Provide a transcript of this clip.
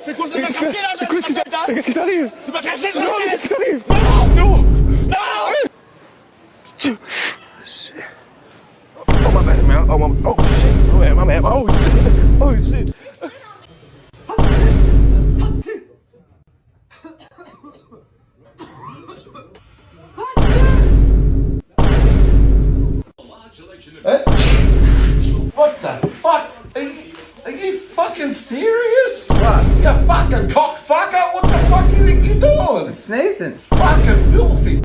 C'est quoi ça m'a cassé là? Qu'est-ce qui t'arrive? Tu m'as cassé ça? Qu'est-ce qui t'arrive? Non! Non! Oh my bad, man. Oh shit. Oh man, my man. Oh shit. Oh shit. What the fuck? Are you fucking serious? What? You fucking cockfucker? What the fuck do you think you're doing? Sneezing. Fucking filthy.